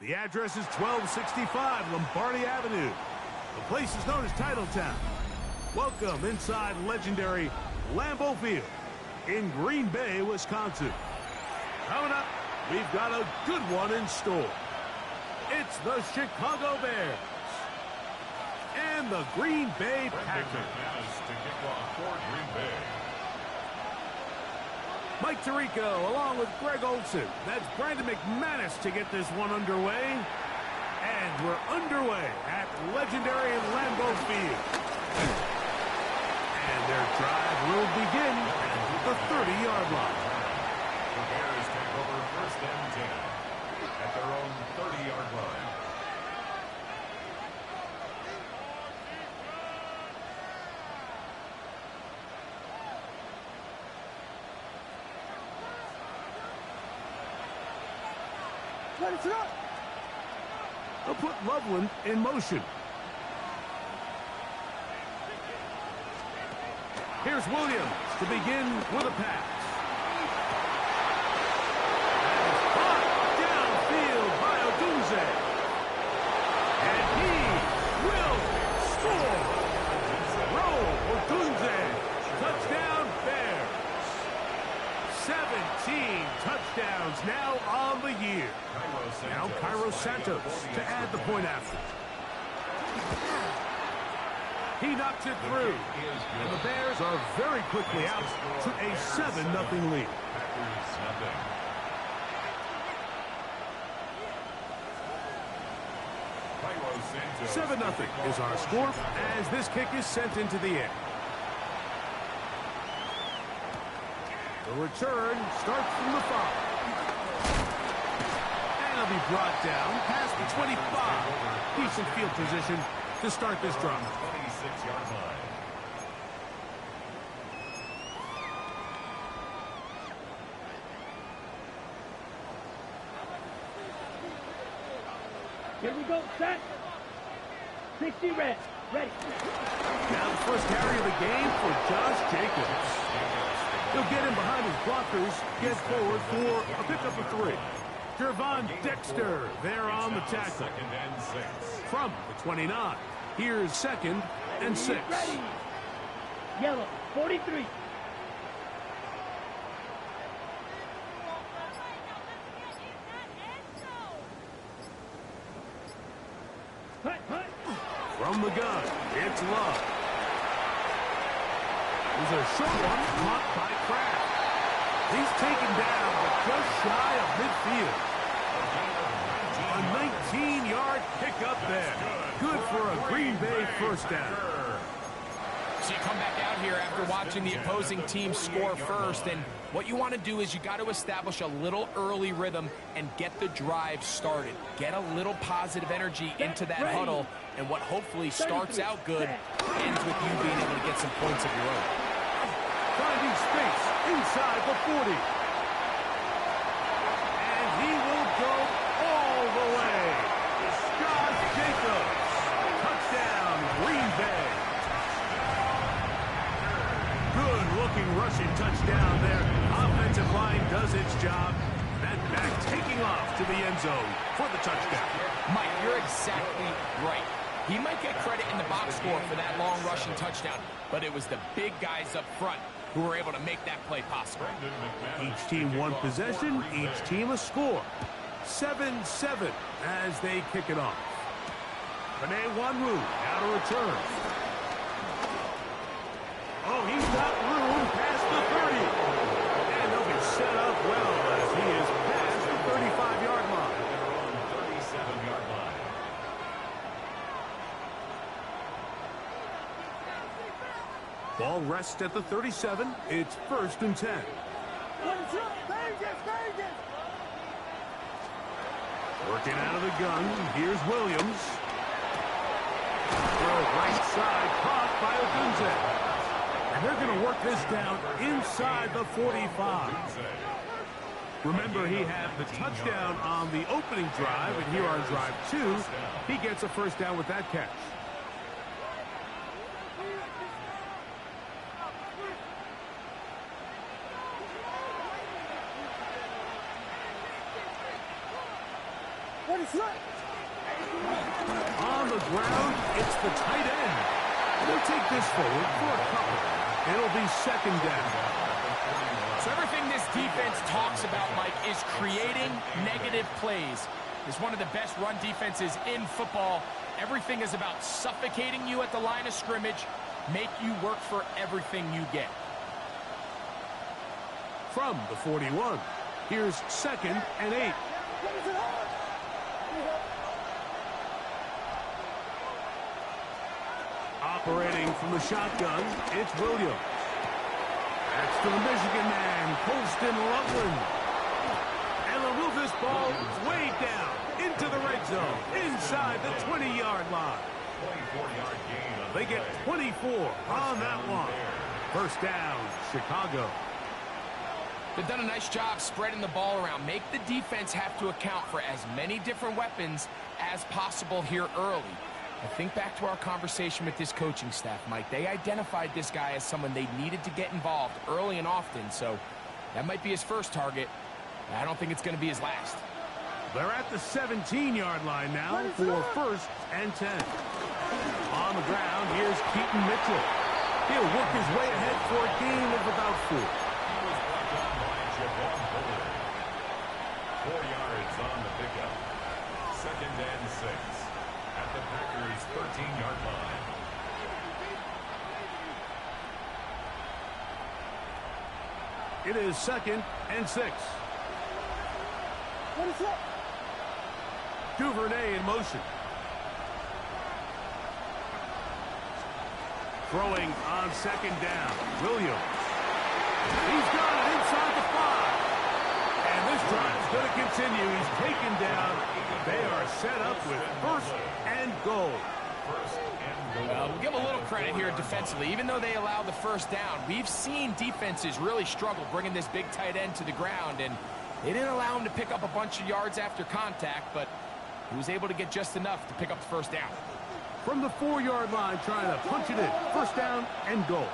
The address is 1265 Lombardi Avenue. The place is known as Titletown. Welcome inside legendary Lambeau Field in Green Bay, Wisconsin. Coming up, we've got a good one in store. It's the Chicago Bears and the Green Bay Packers. To kick off for Green Bay. Mike Tirico along with Greg Olson. That's Brandon McManus to get this one underway. And we're underway at legendary Lambeau Field. And their drive will begin at the 30-yard line. The Bears take over first and 10 at their own 30-yard line. They'll put Loveland in motion. Here's Williams to begin with a pass. That is caught downfield by Odunze. And he will score. Roll Odunze. Touchdown Bears. 17 touchdowns now on the year. Now Cairo Santos to add the point after. He knocks it through. And the Bears are very quickly out to a 7-0 lead. 7-0 is our score as this kick is sent into the air. The return starts from the 5. And he'll be brought down past the 25. Decent field position to start this drive. 26-yard line. Here we go, set. 60 red. Ready. Now the first carry of the game for Josh Jacobs. He'll get in behind his blockers, get forward for a pickup of 3. Gervon Dexter there on the tackle. 2nd and 6. From the 29. Here's 2nd and 6. Ready. Yellow, 43. From the gun, it's Love. There's a short one caught by Kraft. He's taken down, but just shy of midfield. A 19-yard pickup there. Good for a Green Bay first down. So you come back out here after watching the opposing team score first, and what you want to do is you got to establish a little early rhythm and get the drive started. Get a little positive energy into that huddle, and what hopefully starts out good ends with you being able to get some points of your own. Finding space inside the 40. And he will go all the way. Josh Jacobs. Touchdown, Green Bay. Good-looking rushing touchdown there. Offensive line does its job. That back taking off to the end zone for the touchdown. Mike, you're exactly right. He might get credit in the box score for that long rushing touchdown, but it was the big guys up front who were able to make that play possible. Each team one possession, each team a score. 7-7 as they kick it off. Penei Wanwu now to return. Oh, he's got room past the 30. And he'll be set up well as he is past the 35-yard line. Their own 37-yard line. Ball rests at the 37. It's 1st and 10. Working out of the gun. Here's Williams. Throw right side, caught by Odunze. And they're going to work this down inside the 45. Remember, he had the touchdown on the opening drive, and here on drive 2, he gets a first down with that catch. On the ground, it's the tight end. They'll take this forward for a couple. It'll be second down. So everything this defense talks about, Mike, is creating negative plays. It's one of the best run defenses in football. Everything is about suffocating you at the line of scrimmage, make you work for everything you get. From the 41, here's 2nd and 8. Operating from the shotgun, it's Williams. That's to the Michigan man, Colston Loveland. And they'll move this ball way down into the red zone, inside the 20-yard line. 24-yard gain. They get 24 on that one. First down, Chicago. They've done a nice job spreading the ball around. Make the defense have to account for as many different weapons as possible here early. I think back to our conversation with this coaching staff, Mike. They identified this guy as someone they needed to get involved early and often, so that might be his first target. I don't think it's going to be his last. They're at the 17-yard line now for 1st and 10. On the ground, here's Keaton Mitchell. He'll work his way ahead for a gain of about 4. 4 yards on the pickup. 2nd and 6 at the Packers' 13-yard line. It is 2nd and 6. Duvernay in motion. Throwing on 2nd down. Williams. He's got it inside the 5. And this drive is going to continue. He's taken down. They are set up with 1st and goal. We'll give a little credit here defensively. Even though they allow the first down, we've seen defenses really struggle bringing this big tight end to the ground, and they didn't allow him to pick up a bunch of yards after contact, but he was able to get just enough to pick up the first down. From the 4-yard line, trying to punch it in. First down and goal.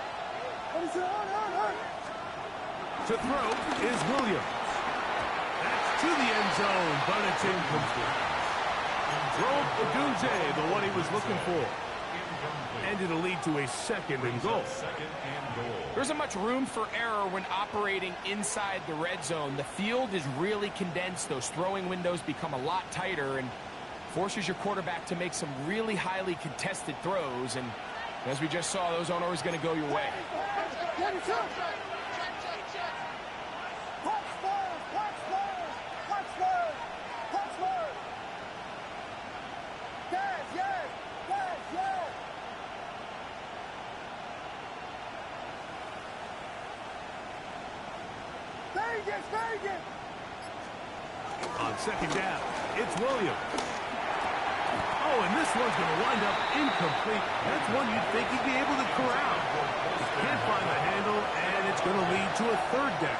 To throw is Williams. That's to the end zone, but it's incomplete. Jerome Odunze, the one he was looking for. And it'll lead to a 2nd and goal. There isn't much room for error when operating inside the red zone. The field is really condensed. Those throwing windows become a lot tighter and forces your quarterback to make some really highly contested throws. And as we just saw, those aren't always going to go your way. On 2nd down, it's Williams. Oh, and this one's going to wind up incomplete. That's one you'd think he'd be able to corral. Can't find the handle, and it's going to lead to a 3rd down.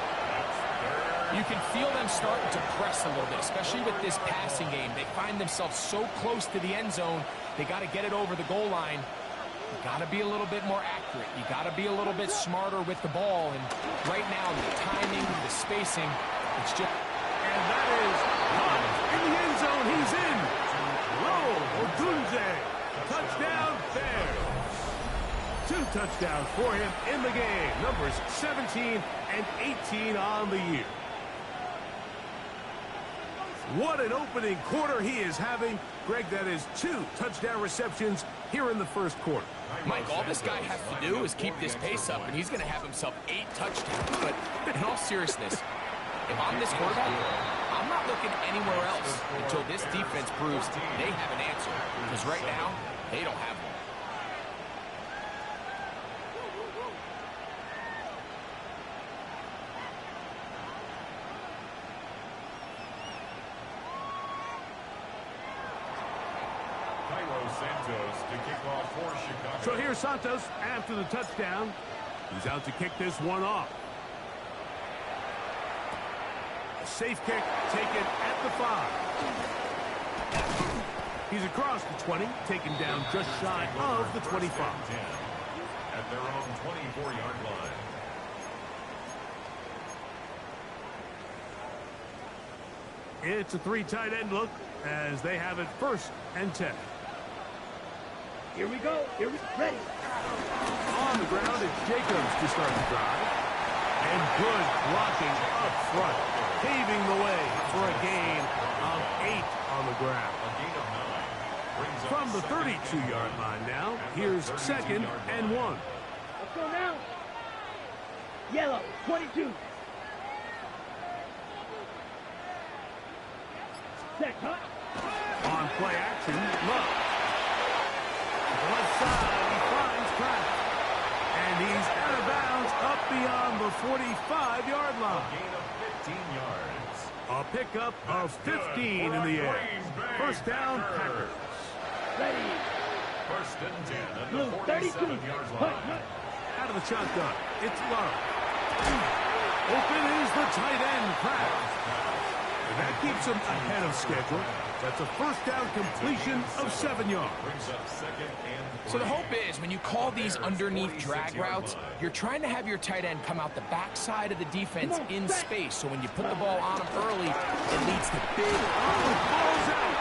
You can feel them starting to press a little bit, especially with this passing game. They find themselves so close to the end zone, they got to get it over the goal line. You got to be a little bit more accurate. You got to be a little bit smarter with the ball. And right now, the timing, the spacing, it's just... And that is caught in the end zone. He's in. Roll Odunze. Touchdown Bears. 2 touchdowns for him in the game. Numbers 17 and 18 on the year. What an opening quarter he is having. Greg, that is 2 touchdown receptions here in the first quarter. Mike, all this guy has to do is keep this pace up, and he's going to have himself 8 touchdowns. But in all seriousness, if I'm this quarterback, I'm not looking anywhere else until this defense proves they have an answer. Because right now, they don't have one. Santos to kick off for Chicago. So here's Santos after the touchdown. He's out to kick this one off. A safe kick taken at the 5. He's across the 20, taken down just shy of the 25. At their own 24-yard line. It's a 3 tight end look as they have it 1st and 10. Here we go. Ready. On the ground, it's Jacobs to start the drive. And good blocking up front, paving the way for a gain of 8 on the ground. A gain of 9. Brings up From the second 32-yard line now, here's 2nd and 1. Let's go now. Yellow, 22. Set, cut. On play action, Love. Left side, he finds Pratt. And he's out of bounds up beyond the 45-yard line. gain of 15 yards. A pickup of 15 in the air. First down, Packers. Ready. 1st and 10 at the Blue, 32. 47-yard Cut, line. cut. Out of the shotgun, it's Love. Open is the tight end, Pratt. And that keeps him ahead of schedule. That's a first down completion of 7 yards. Brings up 2nd and 3. So the hope is when you call these underneath drag routes, you're trying to have your tight end come out the backside of the defense in space. So when you put the ball on him early, it leads to big. Ball's out.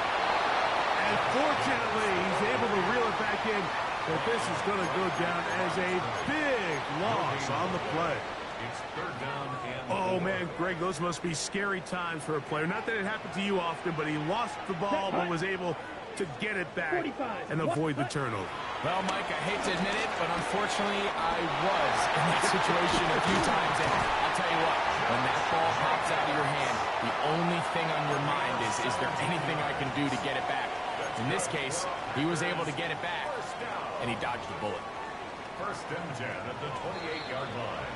And fortunately, he's able to reel it back in. But this is going to go down as a big loss on the play. It's 3rd down and Oh, man, Greg, those must be scary times for a player. Not that it happened to you often, but he lost the ball but was able to get it back and avoid the turnover. Well, Mike, I hate to admit it, but unfortunately, I was in that situation a few times. And I'll tell you what, when that ball pops out of your hand, the only thing on your mind is there anything I can do to get it back? In this case, he was able to get it back, and he dodged the bullet. 1st and 10 at the 28-yard line.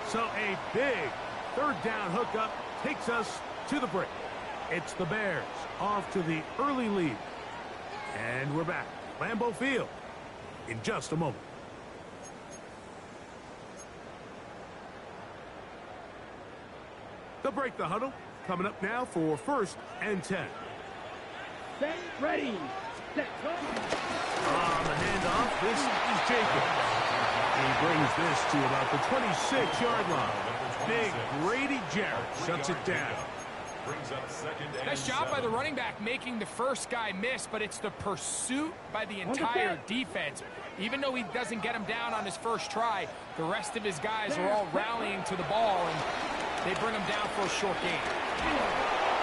So a big 3rd down hookup takes us to the break. It's the Bears off to the early lead. And we're back. Lambeau Field in just a moment. They'll break the huddle. Coming up now for 1st and 10. Set, ready. Set, cut. On the handoff, this is Jacobs. He brings this to about the 26-yard line. Big Grady Jarrett shuts it down. Brings up 2nd and Nice job by 7. the running back making the first guy miss, but it's the pursuit by the entire defense. Even though he doesn't get him down on his first try, the rest of his guys are all rallying to the ball, and they bring him down for a short gain.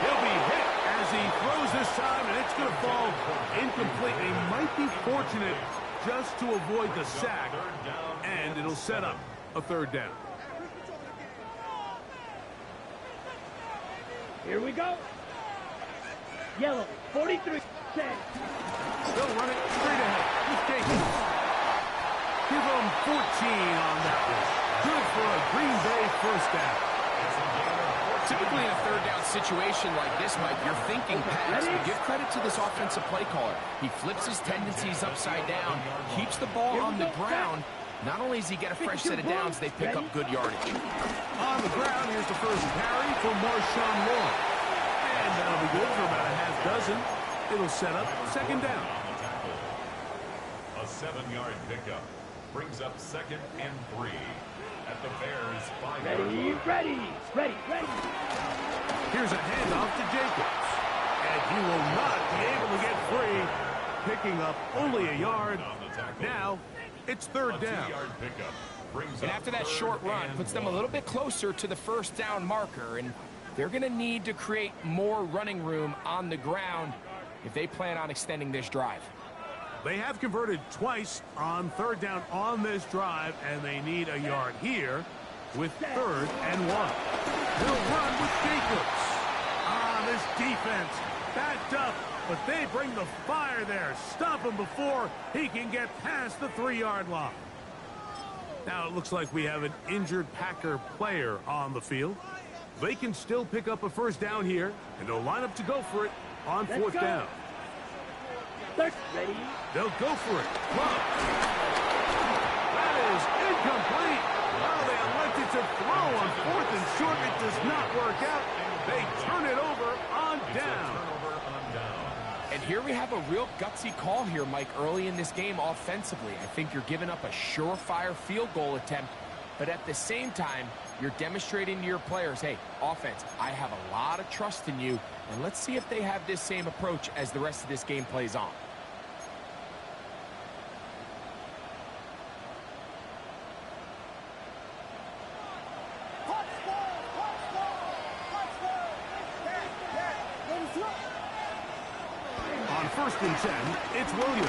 He'll be hit as he throws this time, and it's going to fall incomplete. He might be fortunate just to avoid the sack, and it'll set up a 3rd down. Here we go. Yellow, 43. Set. They'll run it straight ahead. Here's Jacobs. Give him 14 on that one. Good for a Green Bay first down. Typically in a 3rd down situation like this, Mike, you're thinking pass, but give credit to this offensive play caller. He flips his tendencies upside down, keeps the ball on the ground. Not only does he get a fresh set of downs, they pick up good yardage. On the ground, here's the first carry for Marshawn Lawrence. And that'll be good for about a half dozen. It'll set up 2nd down. A 7-yard pickup. Brings up 2nd and 3 at the Bears' 5-yard line. Ready. Here's a handoff to Jacobs. And he will not be able to get free, picking up only a yard. Now, it's 3rd down. 2-yard pickup. Brings And up after that 3rd short run, and puts them a 1. little bit closer to the first down marker, and they're going to need to create more running room on the ground if they plan on extending this drive. They have converted twice on 3rd down on this drive, and they need a yard here with 3rd and 1. They'll run with Jacobs. This defense backed up, but they bring the fire there. Stop him before he can get past the 3-yard line. Now it looks like we have an injured Packer player on the field. They can still pick up a first down here, and they'll line up to go for it on 4th down. Ready. They'll go for it. Love. That is incomplete. Well, they elected to throw on 4th and short. It does not work out. They turn it over on down. And here we have a real gutsy call here, Mike, early in this game offensively. I think you're giving up a surefire field goal attempt. but at the same time, you're demonstrating to your players, hey, offense, I have a lot of trust in you, and let's see if they have this same approach as the rest of this game plays on. On 1st and 10, it's Williams.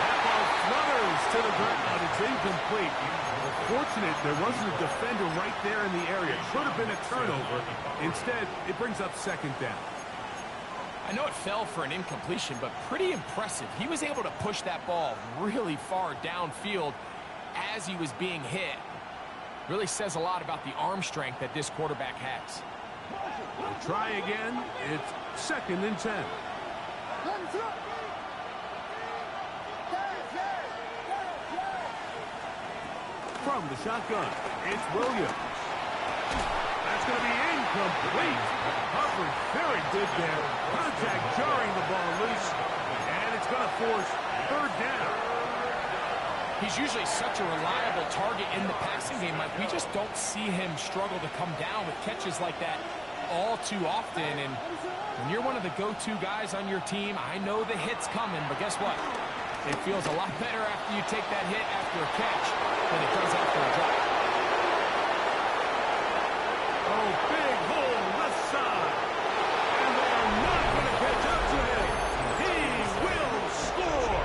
That ball flutters to the ground. It's incomplete. Fortunate there wasn't a defender right there in the area. Could have been a turnover. Instead, it brings up 2nd down. I know it fell for an incompletion, but pretty impressive. He was able to push that ball really far downfield as he was being hit. Really says a lot about the arm strength that this quarterback has. We'll try again. It's 2nd and 10. From the shotgun, it's Williams. That's going to be incomplete. Covered very good there. Contact jarring the ball loose, and it's going to force 3rd down. He's usually such a reliable target in the passing game, Mike. We just don't see him struggle to come down with catches like that all too often. And when you're one of the go-to guys on your team, I know the hit's coming, but guess what? It feels a lot better after you take that hit after a catch than it does after a drop. Oh, big hole left side. And they're not going to catch up to him. He will score.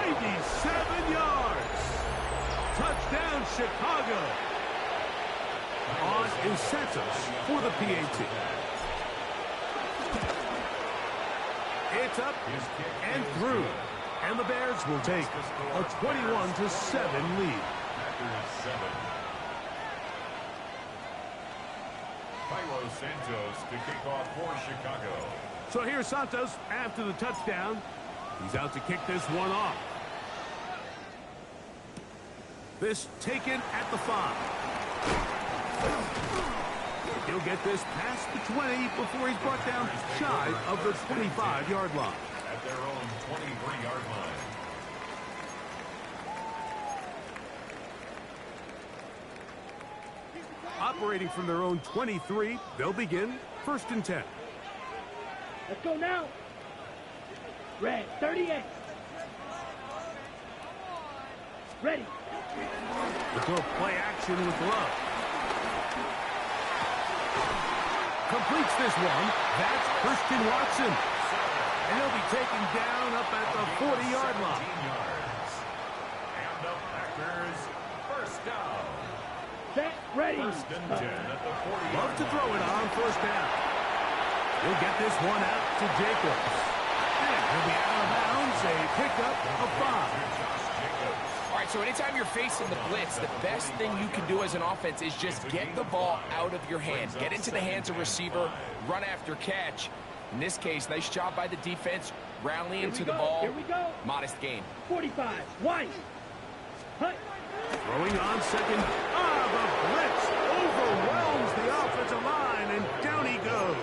97 yards. Touchdown, Chicago. On is Santos for the PAT. It's up and through. And the Bears will take a 21-7 lead. Cairo Santos to kick off for Chicago. So here's Santos after the touchdown. He's out to kick this one off. This taken at the 5. He'll get this past the 20 before he's brought down shy of the 25-yard line. At their own 23-yard line. Operating from their own 23, they'll begin 1st and 10. Let's go now. Red, 38. Ready. Let's go play action with Love. Completes this one. That's Christian Watson. And he'll be taken down up at the 40-yard line. And the Packers first down. Set, ready. 1st and 10 at the 40. Love to throw it on 1st down. He'll get this one out to Jacobs. And he'll be out of bounds. A pickup of 5. All right, so anytime you're facing the blitz, the best thing you can do as an offense is just get the ball out of your hands. Get into the hands of receiver, run after catch. In this case, nice job by the defense, rallying to the ball. Here we go. Modest gain. 45. White. Hut. Throwing on 2nd. The blitz overwhelms the offensive line, and down he goes.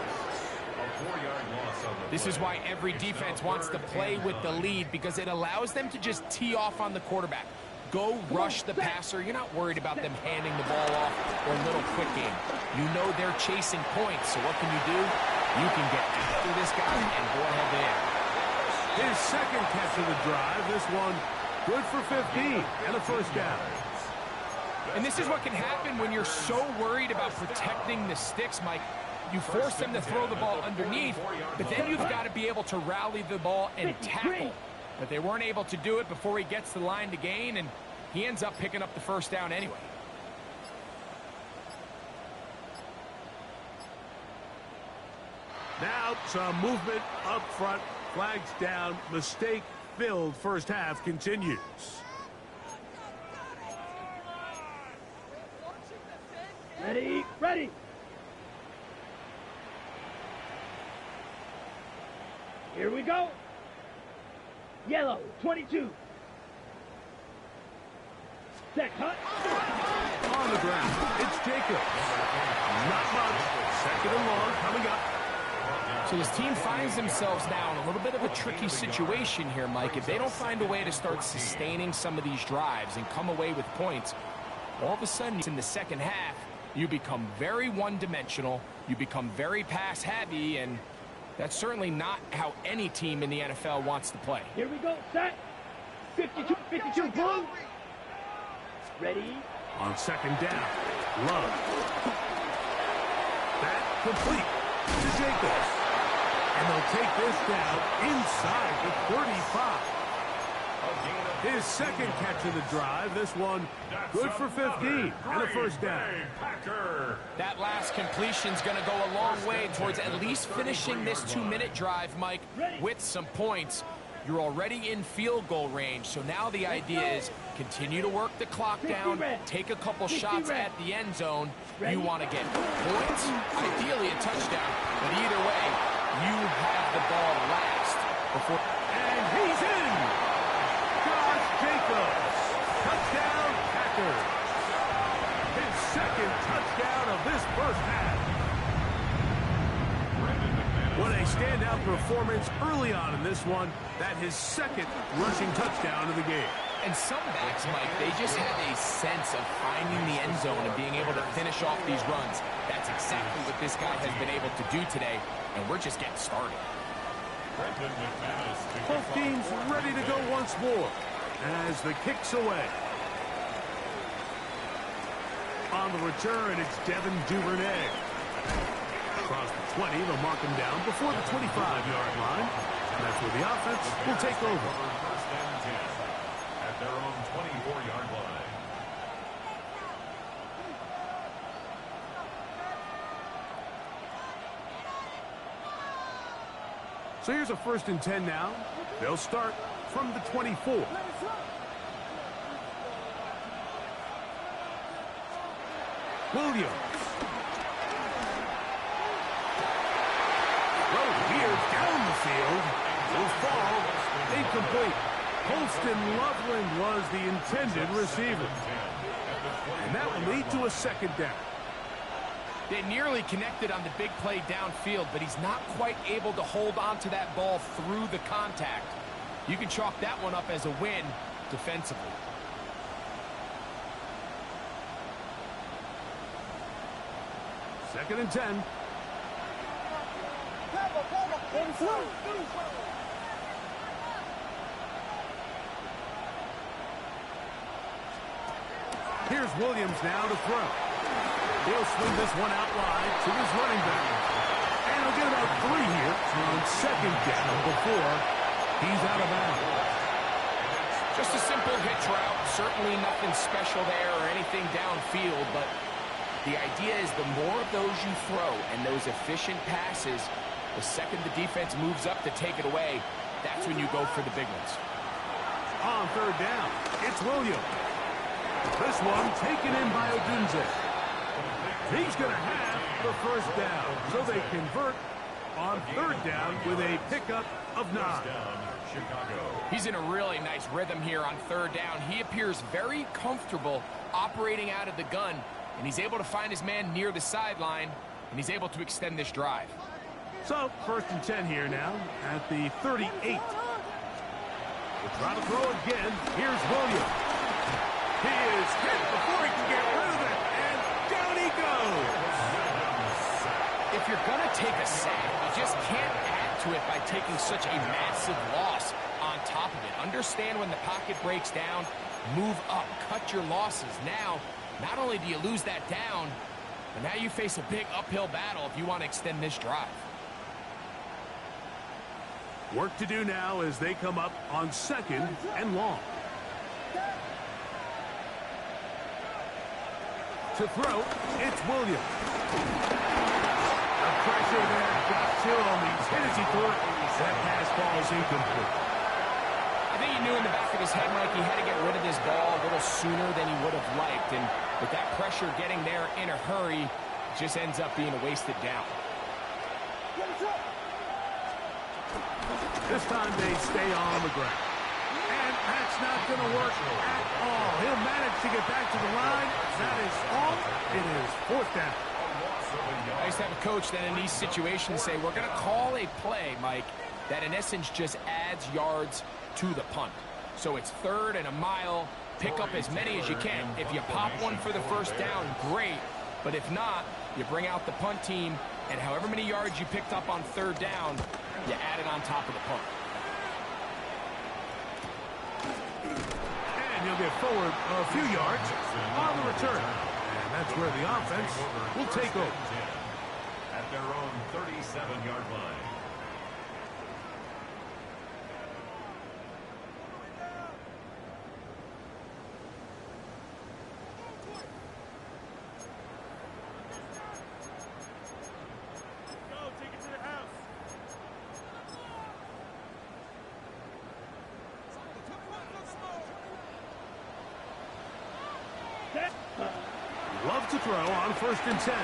A 4-yard loss on the This is why every defense wants to play with the lead, because it allows them to just tee off on the quarterback. Go rush the passer. You're not worried about them handing the ball off or a little quick game. You know they're chasing points, so what can you do? You can get after this guy and go ahead there. His 2nd catch of the drive. This one good for 15 and a 1st down. And this is what can happen when you're so worried about protecting the sticks, Mike. You force them to throw the ball underneath, but then you've got to be able to rally the ball and tackle. But they weren't able to do it before he gets the line to gain, and he ends up picking up the 1st down anyway. Now some movement up front. Flags down. Mistake-filled 1st half continues. Ready, ready. Here we go. Yellow, 22. Set, hut. On the ground, it's Jacobs. Not much. 2nd and long coming up. So this team finds themselves now in a little bit of a tricky situation here, Mike. If they don't find a way to start sustaining some of these drives and come away with points, all of a sudden in the second half, you become very one-dimensional, you become very pass-heavy, and that's certainly not how any team in the NFL wants to play. Here we go, set. 52, boom. Ready. On second down, Love. That complete to Jacobs. And they'll take this down inside the 35. His second catch of the drive. This one good for 15 and a first down. That last completion's going to go a long way towards at least finishing this 2-minute drive, Mike, with some points. You're already in field goal range, so now the idea is continue to work the clock down, take a couple shots at the end zone. You want to get points, ideally a touchdown, but either way, you have the ball last before. And he's in! Josh Jacobs, touchdown Packers. His second touchdown of this first half. What a standout performance early on in this one. That his second rushing touchdown of the game. And some backs, Mike, they just have a sense of finding the end zone and being able to finish off these runs. That's exactly what this guy has been able to do today, and we're just getting started. Both teams ready to go once more as the kick's away. On the return, it's Devin Duvernay. Across the 20, they'll mark him down before the 25-yard line. And that's where the offense will take over. First and 10 at their own 24-yard line. So here's a first and 10 now. They'll start from the 24. Williams. Here down the field. Will fall. Incomplete. Holston Loveland was the intended receiver. And that will lead to a second down. They nearly connected on the big play downfield, but he's not quite able to hold on to that ball through the contact. You can chalk that one up as a win defensively. Second and 10. Here's Williams now to throw. He'll swing this one out wide to his running back. And he'll get about 3 here on second down before he's out of bounds. Just a simple hitch route. Certainly nothing special there or anything downfield, but the idea is the more of those you throw and those efficient passes, the second the defense moves up to take it away, that's when you go for the big ones. On third down, it's Williams. This one taken in by Odunze. He's going to have the first down. So they convert on third down with a pickup of 9. He's in a really nice rhythm here on third down. He appears very comfortable operating out of the gun, and he's able to find his man near the sideline, and he's able to extend this drive. So, first and 10 here now at the 38. We'll try to throw again. Here's Williams. He is hit before he can get rid of it, and down he goes. If you're going to take a sack, you just can't add to it by taking such a massive loss on top of it. Understand when the pocket breaks down, move up, cut your losses. Now, not only do you lose that down, but now you face a big uphill battle if you want to extend this drive. Work to do now as they come up on second and long. To throw, it's Williams. The pressure there got Chill on the hit as he threw it. That pass ball is incomplete. I think he knew in the back of his head, Mike, he had to get rid of this ball a little sooner than he would have liked. And with that pressure getting there in a hurry, it just ends up being a wasted down. This time they stay on the ground. And that's not going to work at all. He'll manage to get back to the line. That is all. It is fourth down. Nice nice to have a coach that in these situations say, we're going to call a play, Mike, that in essence just adds yards to the punt. So it's 3rd and a mile. Pick up as many as you can. If you pop one for the first down, great. But if not, you bring out the punt team, and however many yards you picked up on 3rd down, you add it on top of the punt. And you'll get forward a few yards on the return. And that's where the offense will take over. At their own 37-yard line. Love to throw on 1st and 10.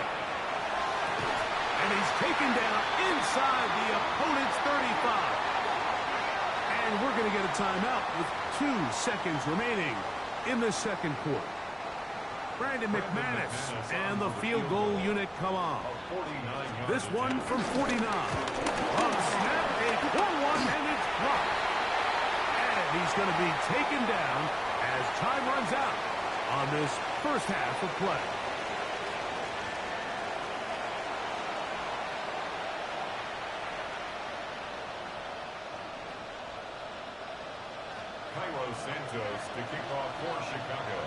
And he's taken down inside the opponent's 35. And we're going to get a timeout with 2 seconds remaining in the 2nd quarter. Brandon McManus and the field goal unit come on. This one from 49. On a snap, a 4-1, and it's blocked. And he's going to be taken down as time runs out on this first half of play. Cairo Santos to kick off for Chicago.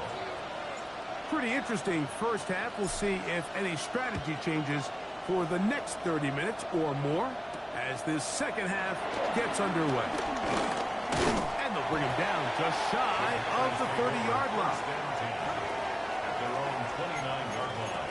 Pretty interesting first half. We'll see if any strategy changes for the next 30 minutes or more as this second half gets underway. And they'll bring him down just shy of the 30-yard line. At their own 29-yard line.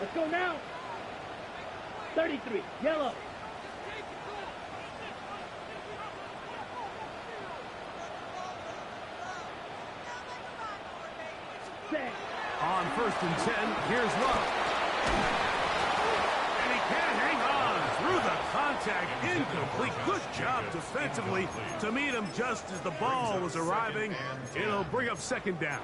Let's go now. 33, yellow. On 1st and 10, here's Love. And he can't hang on through the contact. Incomplete. Good job defensively to meet him just as the ball was arriving. It'll bring up 2nd down.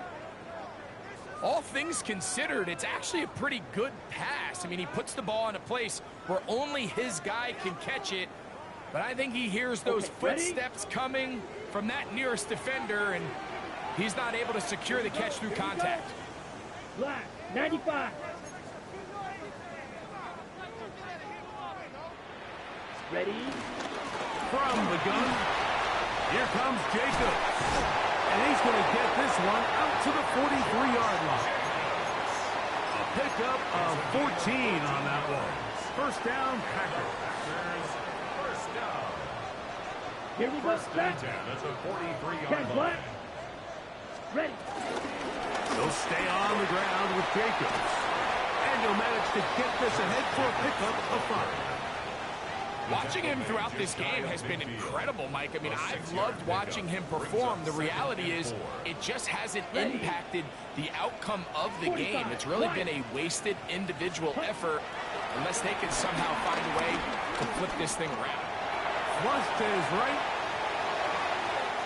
All things considered, it's actually a pretty good pass. I mean, he puts the ball in a place where only his guy can catch it. But I think he hears those footsteps coming from that nearest defender, and he's not able to secure the catch through contact. Black, 95. Ready? From the gun, here comes Jacobs. And he's going to get this one out to the 43-yard line. A pickup of 14 on that one. 1st down, Packers. First down. Here we go. That's a 43-yard line. Black. Ready. They'll stay on the ground with Jacobs. And he'll manage to get this ahead for a pickup of 5. Watching him throughout this game has been incredible, Mike. I mean, I've loved watching him perform. The reality is it just hasn't impacted the outcome of the game. It's really been a wasted individual effort unless they can somehow find a way to flip this thing around. Flushed to his right.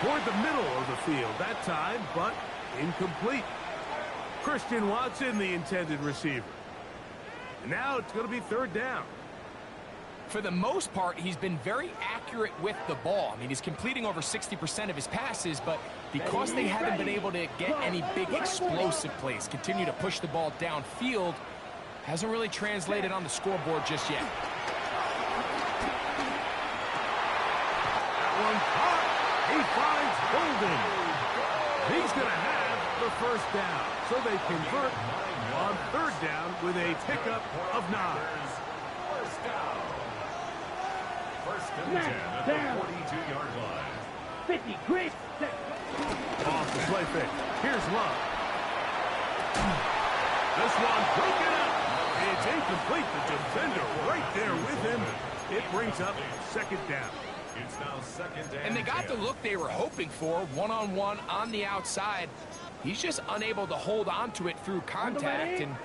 Toward the middle of the field that time, but incomplete. Christian Watson, the intended receiver. And now it's going to be 3rd down. For the most part, he's been very accurate with the ball. I mean, he's completing over 60% of his passes, but because they haven't been able to get any big explosive plays, continue to push the ball downfield, hasn't really translated on the scoreboard just yet. That one caught. He finds Golden. He's going to have the 1st down. So they convert on 3rd down with a pickup of 9. First down. 1st and 10 at the 42-yard line. 50, great. Off the play fake. Here's Love. This one broken up. It's incomplete. The defender right there with him. It brings up 2nd down. It's now 2nd down. And they got the look they were hoping for, one-on-one on the outside. He's just unable to hold on to it through contact, and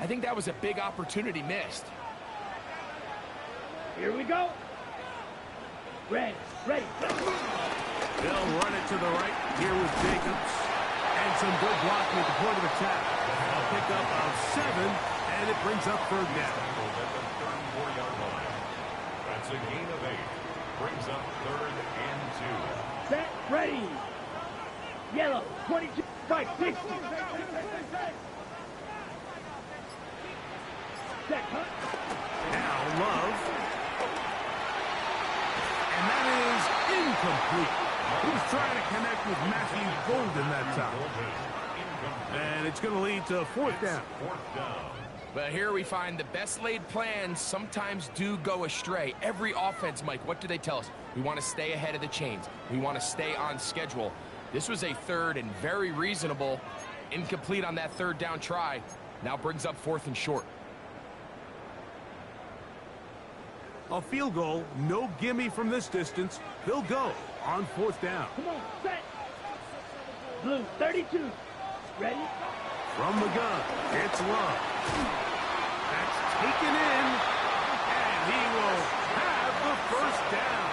I think that was a big opportunity missed. Here we go. Ready. They'll run it to the right here with Jacobs. And some good blocking at the point of attack. A pickup of 7, and it brings up third down. At the 34-yard line. That's a gain of 8. Brings up 3rd and 2. Set, ready. Yellow, 22, 5, 60. Set, cut. Now Love. And that is incomplete. He was trying to connect with Matthew Golden that time. And it's going to lead to 4th down. 4th down. But here we find the best laid plans sometimes do go astray. Every offense, Mike, what do they tell us? We want to stay ahead of the chains. We want to stay on schedule. This was a 3rd and very reasonable. Incomplete on that 3rd down try. Now brings up 4th and short. A field goal, no gimme from this distance. They'll go on 4th down. Come on, set. Blue, 32. Ready? From the gun, it's Love. That's taken in, and he will have the 1st down.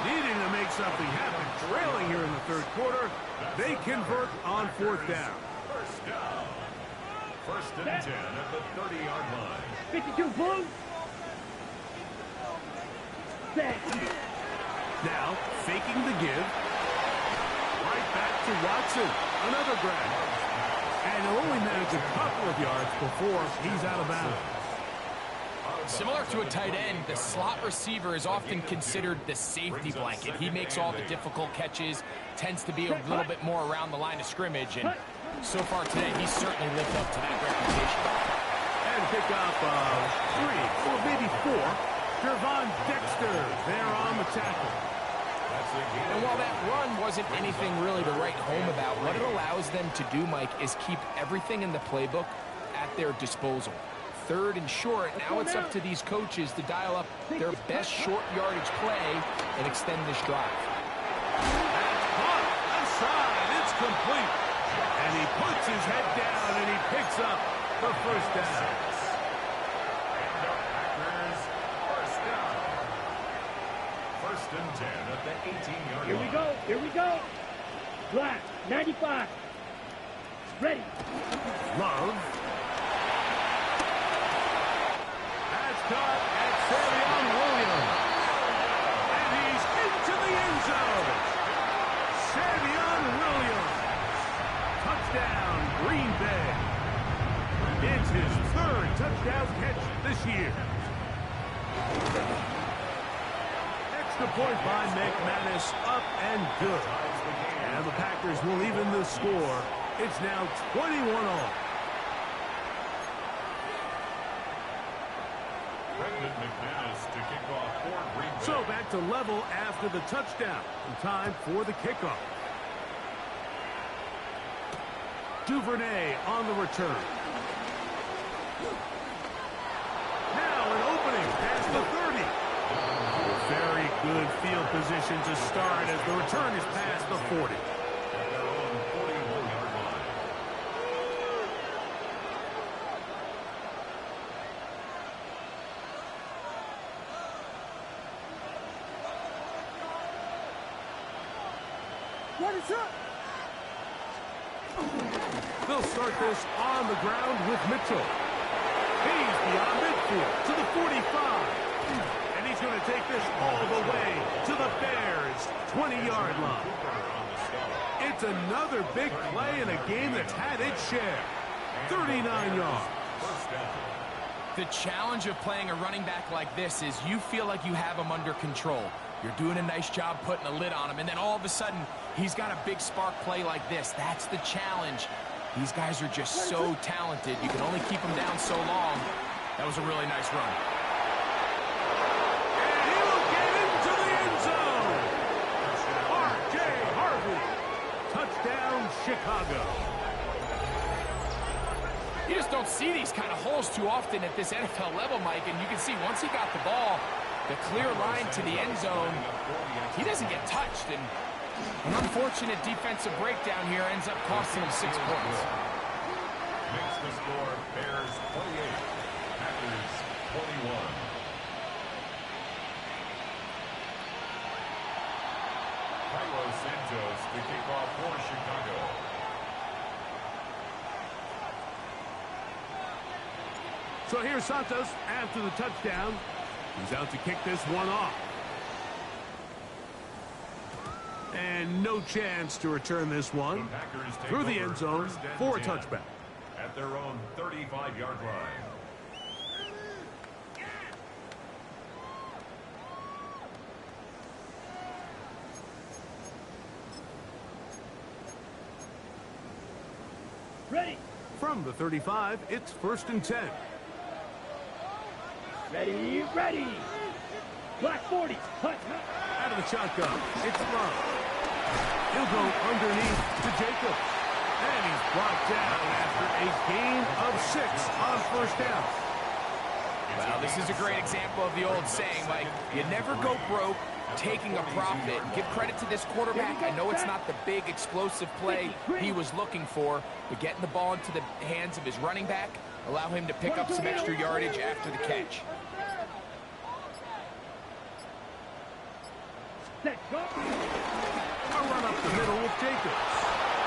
Needing to make something happen, trailing here in the 3rd quarter. They convert on 4th down. 1st down. 1st and 10 at the 30-yard line. 52, blue. Set. Now, faking the give. Right back to Watson. Another grab. And he'll only manage a couple of yards before he's out of bounds. Similar to a tight end, the slot receiver is often considered the safety blanket. He makes all the difficult catches, tends to be a little bit more around the line of scrimmage, and so far today, he's certainly lived up to that reputation. And pick up 3 or maybe 4. Gervon Dexter there on the tackle. And while that run wasn't anything really to write home about, what it allows them to do, Mike, is keep everything in the playbook at their disposal. 3rd and short, now it's up to these coaches to dial up their best short yardage play and extend this drive. That's caught aside. It's complete. And he puts his head down and he picks up the 1st down. Packers, 1st down. 1st and 10 at the 18-yard line. Here we go. Black, 95. Ready. Love. That's caught at Savion Williams. And he's into the end zone. Savion Williams. Touchdown, Green Bay. It's his 3rd touchdown catch this year. Extra point by McManus, up and good. And the Packers will even the score. It's now 21-all. Brendan McManus to kick off for Green Bay. So back to level after the touchdown. And time for the kickoff. Duvernay on the return. Now an opening past the 30. Very good field position to start as the return is past the 40. At their own 41-yard line. What is up? They'll start this on the ground with Mitchell. He's beyond midfield to the 45. And he's going to take this all the way to the Bears' 20-yard line. It's another big play in a game that's had its share. 39 yards. The challenge of playing a running back like this is you feel like you have him under control. You're doing a nice job putting a lid on him, and then all of a sudden, he's got a big spark play like this. That's the challenge. These guys are just so talented. You can only keep them down so long. That was a really nice run. And he will get into the end zone. R.J. Harvey. Touchdown, Chicago. You just don't see these kind of holes too often at this NFL level, Mike, and you can see once he got the ball, the clear line to the end zone, he doesn't get touched, and an unfortunate defensive breakdown here ends up costing him 6 points. Makes the score Bears 28, Packers 21. Cairo Santos to kick off for Chicago. So here's Santos after the touchdown. He's out to kick this one off. And no chance to return this one through the end zone for a touchback. At their own 35-yard line. Ready. From the 35, it's 1st and 10. Ready, ready. Black 40. Hut. Out of the shotgun, it's Love. He'll go underneath to Jacobs. And he's brought down after a gain of 6 on 1st down. Well, this is a great example of the old saying, Mike, you never go broke taking a profit. Give credit to this quarterback. I know it's not the big explosive play he was looking for, but getting the ball into the hands of his running back, allow him to pick up some extra yardage after the catch. A run up the middle with Jacobs.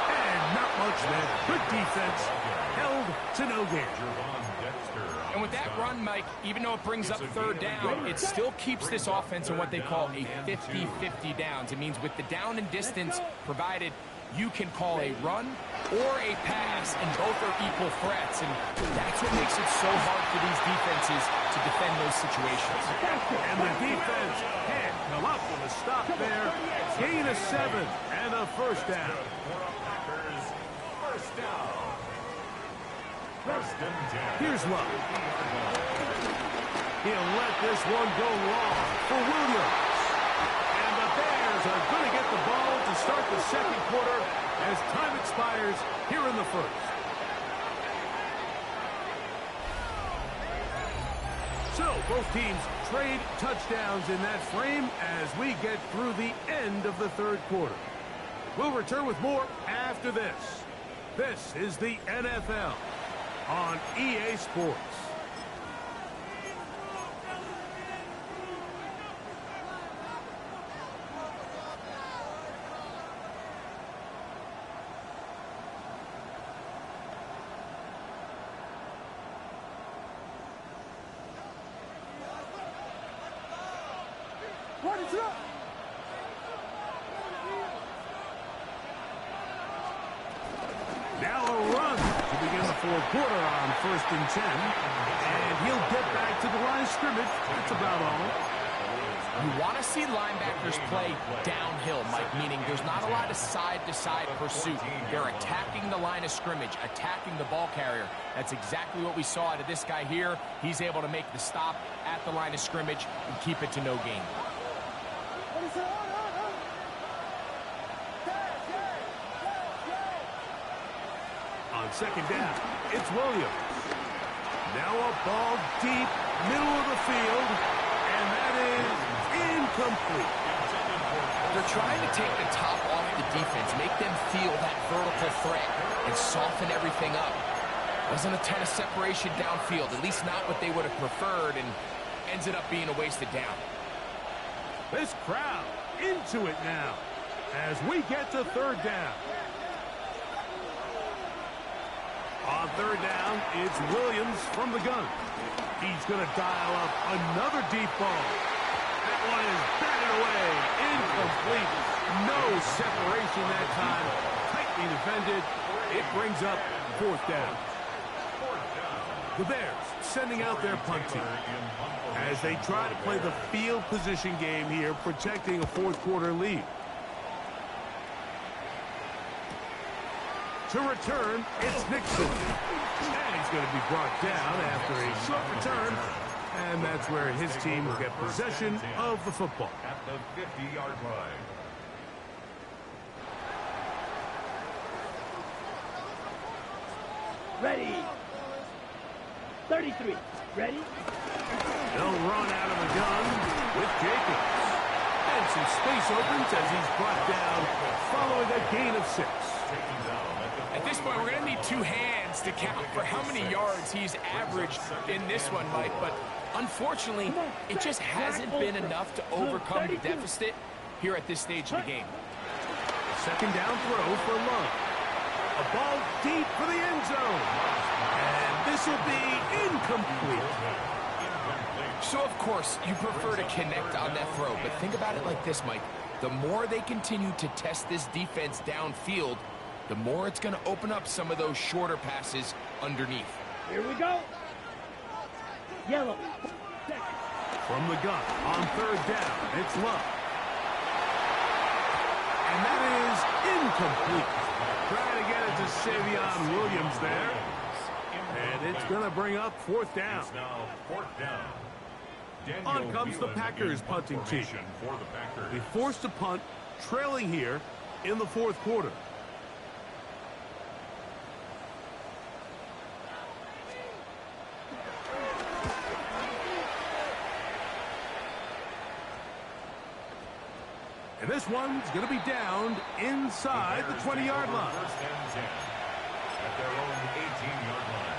And not much there. Good defense. Held to no gain. And with that run, Mike, even though it brings up 3rd down, it still keeps this offense in what they call a 50-50 downs. It means with the down and distance provided, you can call a run or a pass, and both are equal threats. And that's what makes it so hard for these defenses to defend those situations. And the defense can't come up with a stop there. Gain of 7 and a 1st down. First down. Here's Love. He'll let this one go long for Williams. And the Bears are going to get the ball to start the 2nd quarter as time expires here in the 1st. So both teams trade touchdowns in that frame as we get through the end of the 3rd quarter. We'll return with more after this. This is the NFL on EA Sports. What is up? Now a run to begin the 4th quarter on 1st and 10. And he'll get back to the line of scrimmage. That's about all. You want to see linebackers play downhill, Mike, meaning there's not a lot of side-to-side pursuit. They're attacking the line of scrimmage, attacking the ball carrier. That's exactly what we saw out of this guy here. He's able to make the stop at the line of scrimmage and keep it to no gain. On 2nd down, it's Williams. Now a ball deep, middle of the field, and that is incomplete. They're trying to take the top off the defense, make them feel that vertical threat, and soften everything up. Wasn't a ton of separation downfield, at least not what they would have preferred, and ends it up being a wasted down. This crowd into it now as we get to 3rd down. On 3rd down, it's Williams from the gun. He's going to dial up another deep ball. That one is batted away. Incomplete. No separation that time. Tightly defended. It brings up 4th down. The Bears sending out their punt team as they try to play the field position game here, protecting a 4th quarter lead. To return, it's Nixon. And he's going to be brought down after a short return. And that's where his team will get possession of the football. At the 50-yard line. Ready. 33. Ready? They'll run out of the gun with Jacobs. And some space opens as he's brought down following a gain of 6. At this point, we're going to need two hands to count for how many yards he's averaged in this one, Mike. But unfortunately, it just hasn't been enough to overcome the deficit here at this stage of the game. Second down throw for Love. A ball deep for the end zone. And this will be incomplete. So, of course, you prefer to connect on that throw. But think about it like this, Mike. The more they continue to test this defense downfield, the more it's going to open up some of those shorter passes underneath. Here we go. Yellow. From the gun on third down, it's Love. And that is incomplete. Trying to get it to Savion Williams there. And it's going to bring up fourth down. It's now fourth down. On comes the Packers punting team. They forced a punt, trailing here in the fourth quarter. And this one's going to be downed inside the 20-yard line. First and 10 at their own 18-yard line.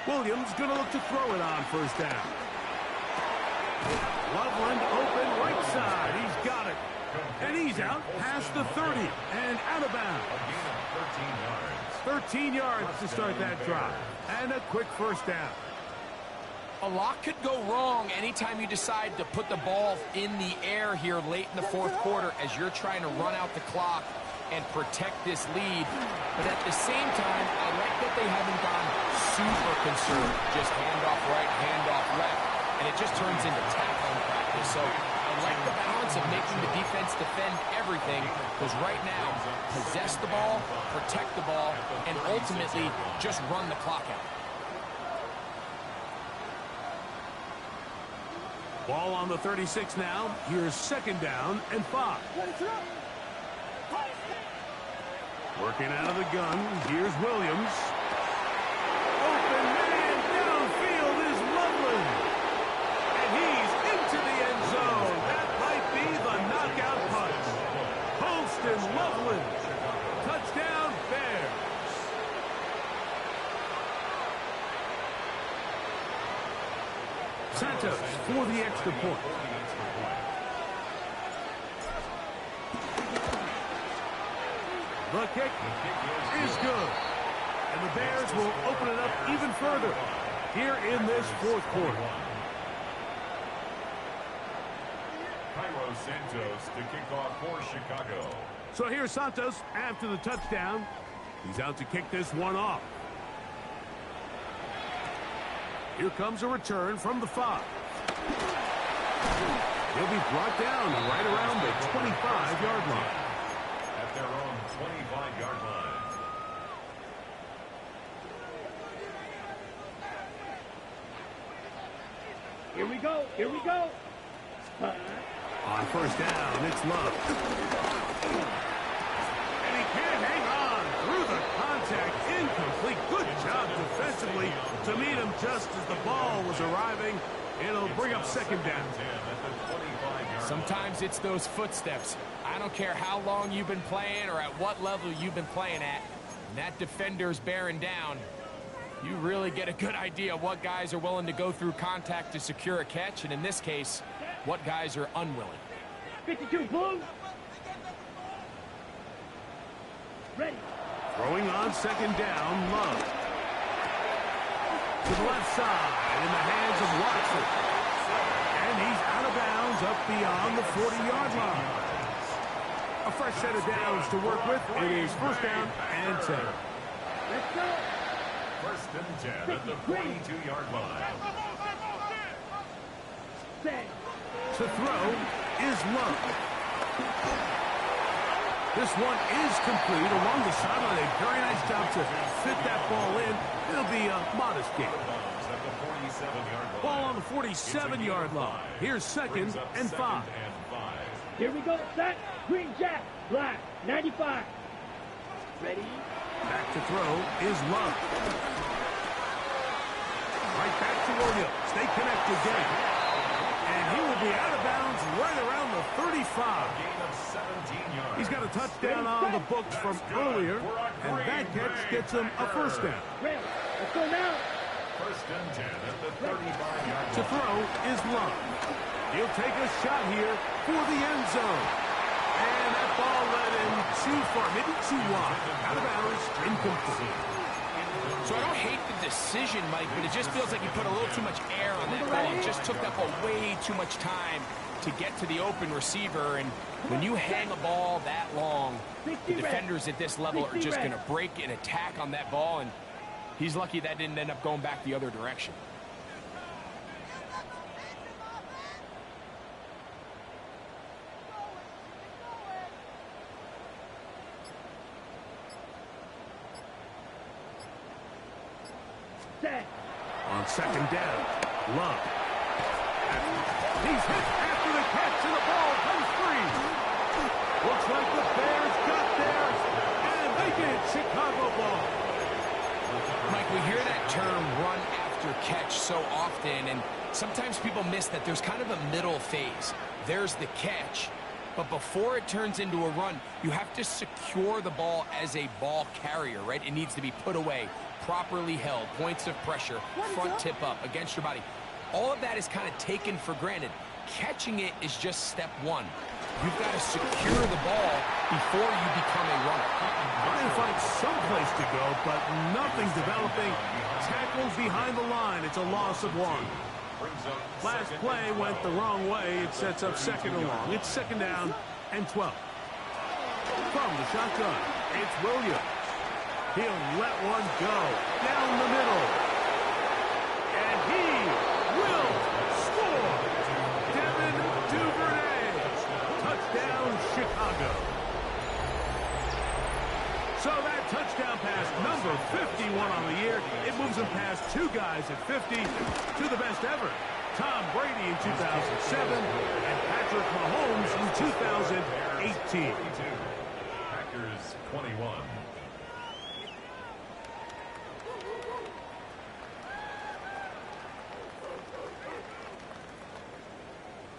Williams going to look to throw it on first down. Loveland open right side. He's got it. And he's out past the 30 and out of bounds. 13 yards to start that drive. And a quick first down. A lot could go wrong anytime you decide to put the ball in the air here late in the fourth quarter as you're trying to run out the clock and protect this lead. But at the same time, I like that they haven't gone super concerned. Just handoff right, handoff left, and it just turns into tackling practice. So I like the balance of making the defense defend everything, because right now, possess the ball, protect the ball, and ultimately just run the clock out. Ball on the 36 now. Here's second down and 5. Working out of the gun. Here's Williams. Open man downfield is Loveland. And he's into the end zone. That might be the knockout punch. Holston Loveland. Touchdown Bears. Santos for the extra point. The kick is good. And the Bears will open it up even further here in this fourth quarter. Cairo Santos to kick off for Chicago. So here's Santos after the touchdown. He's out to kick this one off. Here comes a return from the 5. He'll be brought down right around the 25-yard line. At their own 25-yard line. Here we go. Here we go. On first down, it's Love. And he can't hang on through the contact. Incomplete. Good job defensively to meet him just as the ball was arriving. It'll bring up second down. Sometimes it's those footsteps. I don't care how long you've been playing or at what level you've been playing at. When that defender's bearing down, you really get a good idea of what guys are willing to go through contact to secure a catch, and in this case, what guys are unwilling. 52, Blue. Ready. Throwing on second down, Love. To the left side in the hands of Watson. And he's out of bounds up beyond the 40-yard line. A fresh set of downs to work with. It is first down and 10. Let's go. First and 10 at the 42-yard line. Set. To throw is Love. This one is complete along the sideline. A very nice job to fit that ball in. It'll be a modest gain. Ball on the 47-yard line. Here's 2nd and 5. Here we go. Set. Green Jack. Black. 95. Ready. Back to throw is Love. Right back to Williams. Stay connected, gang. And he will be out of bounds right around the 35. He's got a touchdown on the books from earlier, and that catch gets him a first down. Let's go now. First and 10 at the 35-yard line. To throw is Love. He'll take a shot here for the end zone. And that ball led him too far, maybe too wide. Out of bounds, incomplete. So I don't hate the decision, Mike, but it just feels like you put a little too much air on that ball. It just took that ball way too much time to get to the open receiver. And when you hang a ball that long, the defenders at this level are just going to break and attack on that ball. And he's lucky that didn't end up going back the other direction. On 2nd down, Love. He's hit after the catch, and the ball comes free. Looks like the Bears got there, and they did. Chicago ball. Mike, we hear that term run after catch so often, and sometimes people miss that there's kind of a middle phase. There's the catch, but before it turns into a run, you have to secure the ball as a ball carrier, right? It needs to be put away, properly held, points of pressure, front tip up against your body. All of that is kind of taken for granted. Catching it is just step one. You've got to secure the ball before you become a runner. Trying to find some place to go, but nothing developing. Tackled behind the line. It's a loss of 1. Last play went the wrong way. It sets up 2nd and long. It's 2nd down and 12. From the shotgun, it's Williams. He'll let one go down the middle. And he will score. Devin Duvernay. Touchdown, Chicago. So that touchdown pass, number 51 on the year, it moves him past 2 guys at 50 to the best ever. Tom Brady in 2007 and Patrick Mahomes in 2018. Packers 21.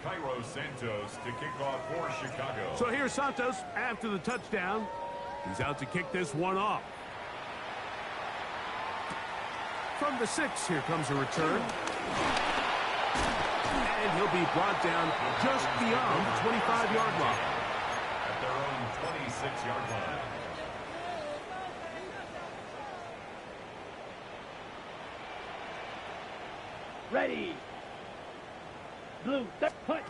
Cairo Santos to kick off for Chicago. So here's Santos after the touchdown. He's out to kick this one off. From the 6, here comes a return. And he'll be brought down just beyond the 25-yard line. At their own 26-yard line. Ready. Blue. Punt.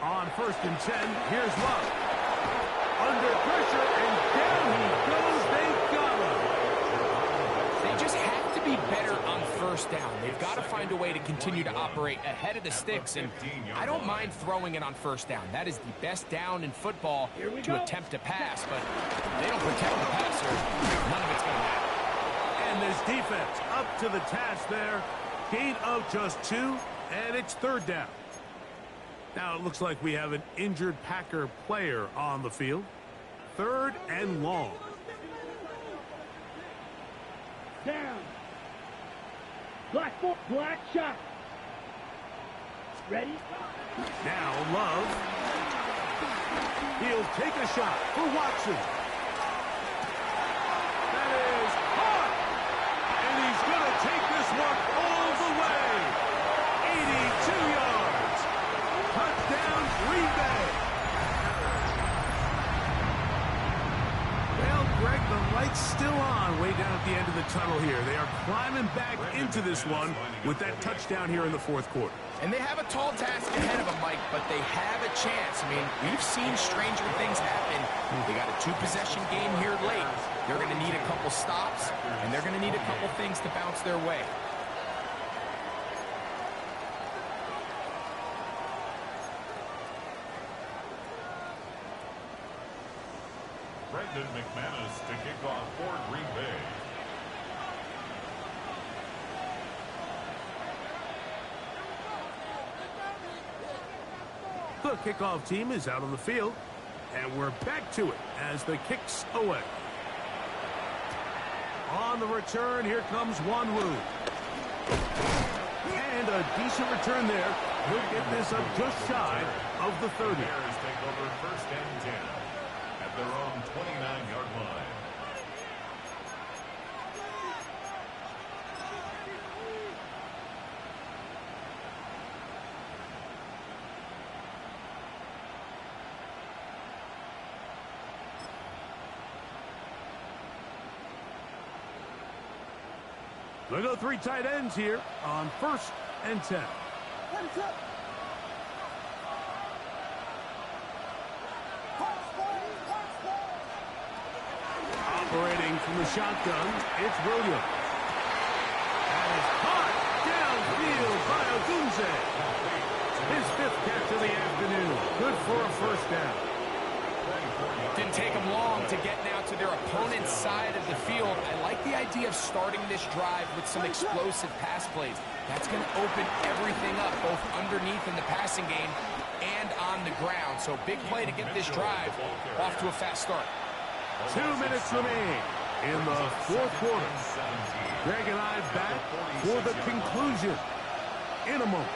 On 1st and 10, here's Love. Under pressure, and down he goes. They got him. They just have to be better on 1st down. They've got to find a way to continue to operate ahead of the sticks, and I don't mind throwing it on 1st down. That is the best down in football to attempt to pass, but if they don't protect the passer, none of it's going to matter. And this defense up to the task there. Gain of just 2, and it's 3rd down. Now it looks like we have an injured Packer player on the field. 3rd and long. Down. Black shot. Ready? Now Love. He'll take a shot for Watson. That is hard. And he's going to take this one all the way. 82 yards. Touchdown, Green Bay. Well, Greg, the light's still on way down at the end of the tunnel here. They are climbing back into this one with that touchdown here in the 4th quarter. And they have a tall task ahead of them, Mike, but they have a chance. I mean, we've seen stranger things happen. They got a 2-possession game here late. They're going to need a couple stops, and they're going to need a couple things to bounce their way. Brandon McManus to kick off for Green Bay. The kickoff team is out on the field, and we're back to it as the kick's away. On the return, here comes Wanwu. And a decent return there. He'll get this up just shy of the 30. The Bears take over first and 10 at their own 29-yard line. They go 3 tight ends here on first and 10. Operating from the shotgun, it's Williams. That is caught downfield by Odunze. His 5th catch of the afternoon. Good for a first down. Didn't take them long to get now to their opponent's side of the field. I like the idea of starting this drive with some explosive pass plays. That's going to open everything up, both underneath in the passing game and on the ground. So big play to get this drive off to a fast start. 2 minutes remaining in the 4th quarter. Greg and I back for the conclusion in a moment.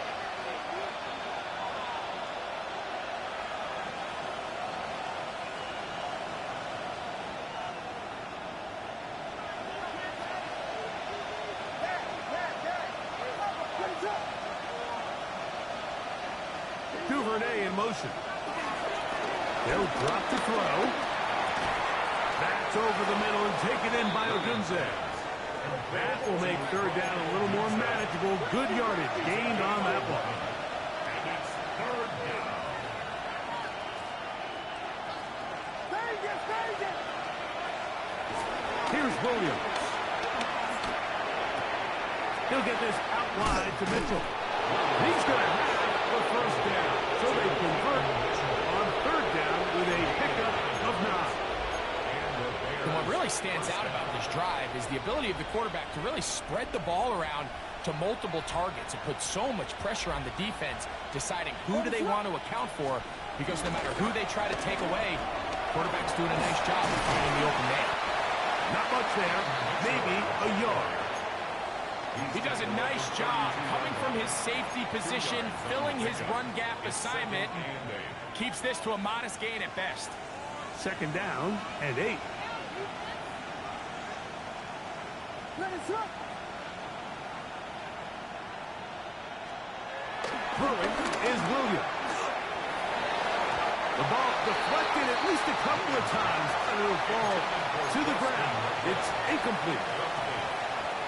Duvernay in motion. They'll drop the throw. That's over the middle and taken in by Odunze. That will make 3rd down a little more manageable. Good yardage gained on that one. And it's 3rd down. Here's Williams. He'll get this out wide to Mitchell. He's going to have the first down. So they convert on 3rd down with a pickup of 9. And what really stands out about this drive is the ability of the quarterback to really spread the ball around to multiple targets. It puts so much pressure on the defense deciding who do they want to account for, because no matter who they try to take away, quarterback's doing a nice job of finding the open man. Not much there, maybe a yard. He does a nice job coming from his safety position, filling his run gap assignment, and keeps this to a modest gain at best. 2nd down and 8. Throwing is Williams. The ball deflected at least a couple of times, and it'll fall to the ground. It's incomplete.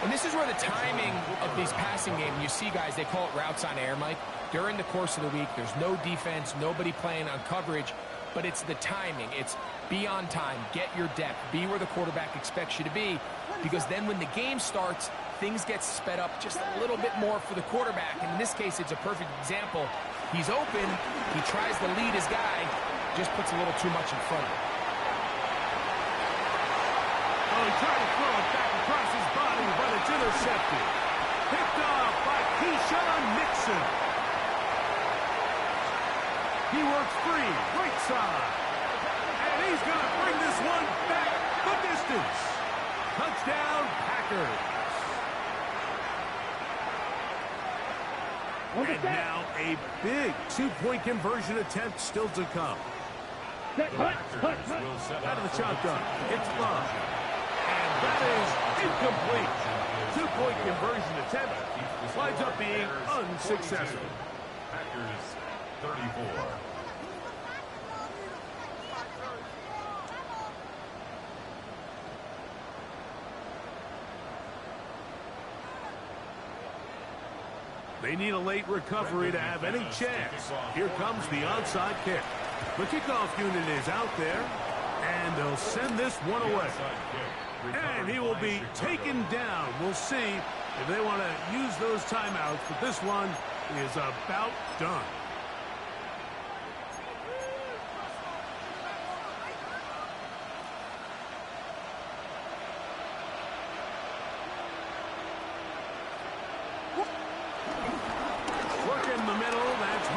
And this is where the timing of these passing games, you see guys, they call it routes on air, Mike. During the course of the week, there's no defense, nobody playing on coverage, but it's the timing. It's be on time, get your depth, be where the quarterback expects you to be, because then when the game starts, things get sped up just a little bit more for the quarterback. And in this case, it's a perfect example. He's open, he tries to lead his guy, just puts a little too much in front of him. Oh, he tried to throw it back across his body, but it's intercepted. Picked off by Keyshawn Nixon. He works free, right side. And he's going to bring this one back the distance. Touchdown, Packers. And now a big 2-point conversion attempt still to come. Out of the shotgun, it's Love. And that is incomplete. 2-point conversion attempt winds up being unsuccessful. Packers 34. They need a late recovery to have any chance. Here comes the onside kick. The kickoff unit is out there, and they'll send this one away. And he will be taken down. We'll see if they want to use those timeouts, but this one is about done.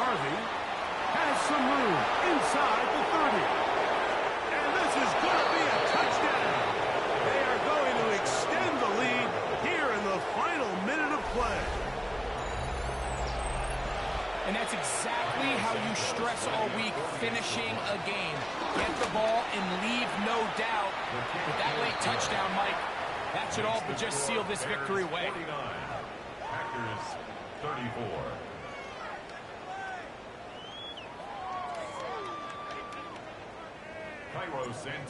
Harvey has some room inside the 30. And this is going to be a touchdown. They are going to extend the lead here in the final minute of play. And that's exactly how you stress all week, finishing a game. Get the ball and leave no doubt. With that late touchdown, Mike, that should all but just seal this victory away. 49, Packers 34.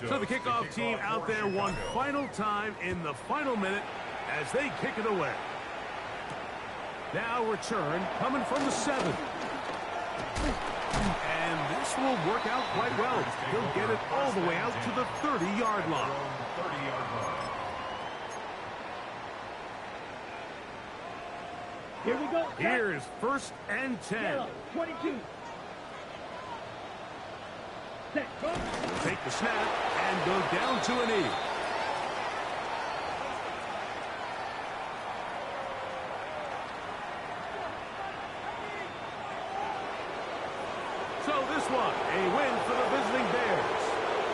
So the kickoff team out there one final time in the final minute as they kick it away. Now return coming from the 7. And this will work out quite well. He'll get it all the way out to the 30-yard line. 30-yard line. Here we go. Here is 1st and 10. Yellow, 22. Set. Go. Take the snap and go down to a knee. So this one, a win for the visiting Bears.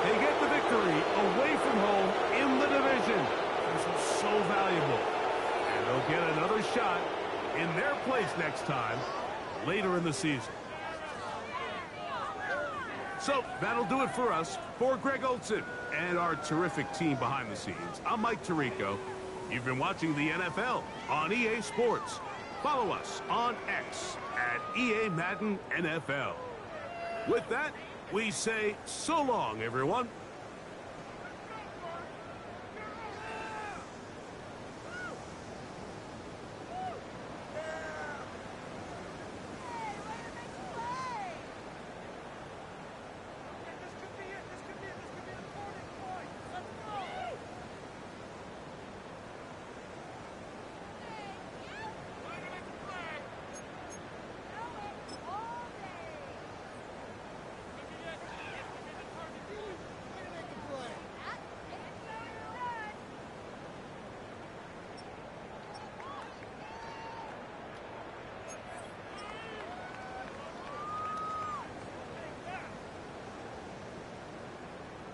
They get the victory away from home in the division. This is so valuable. And they'll get another shot in their place next time later in the season. So that'll do it for us. For Greg Olson and our terrific team behind the scenes, I'm Mike Tirico. You've been watching the NFL on EA Sports. Follow us on X at EA Madden NFL. With that, we say so long, everyone.